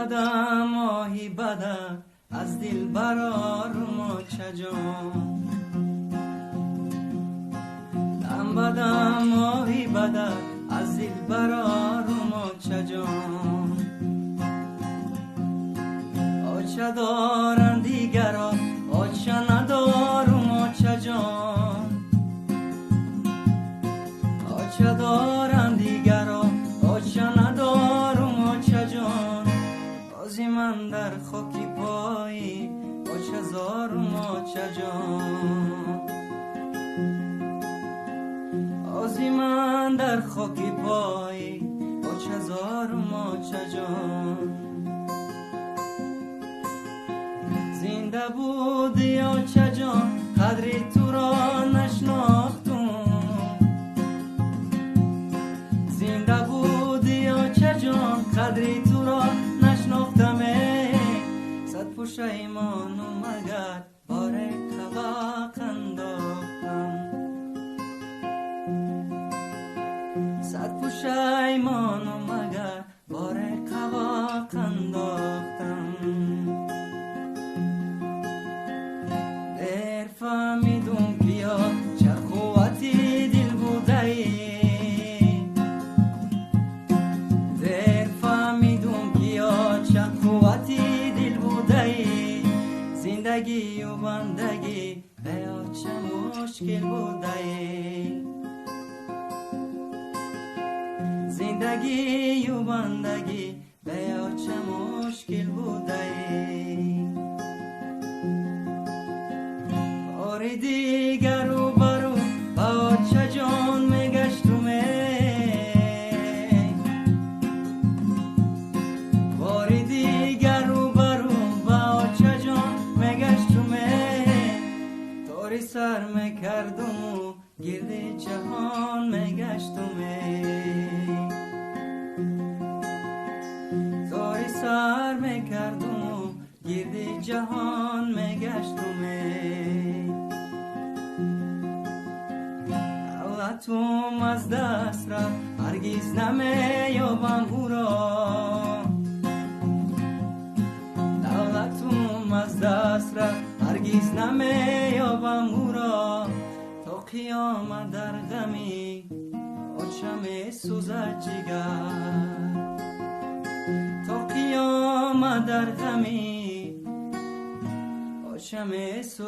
بدم ماهی بدم از دل برار ما چجان دم بدم ماهی بدم از دل برار ما چجان آچه دارن دیگران آچه ندار ما چجان آچه دارن دیگران آچه ندار ما چجان بازی من در خاکی پایی آچه زار ما چجان بازی من در خاکی پایی آچه زار ما چجان زنده بودی آچه جان قدری تو را نشناختم زنده بودی آچه جان قدری تو را نشناختم صد پشیمانم مگر بار قبق انداختم صد پشیمانم مگر بار قبق انداختم در فهمیدم بیا چه قوتی دل بوده ای در فهمیدم بیا چه قوتی دل بوده ای زندگی و بندگی بیا چه مشکل بوده ای زندگی و بندگی بیا چه مشکل بوده ای بار دیگر رو برو با چه جان میگشتم بار دیگر رو برو با چه جان میگشتم طوری سر میکردم و گرد جهان میگشتم طوری سر میکردم و گرد جهان میگشتم دولتم از دست رفت هرگز نمیابم او را دولتم از دست رفت هرگز نمیابم او را تا قیامت در غمی آچه میسوزد جگر تا قیامت در غمی آچه میسوزد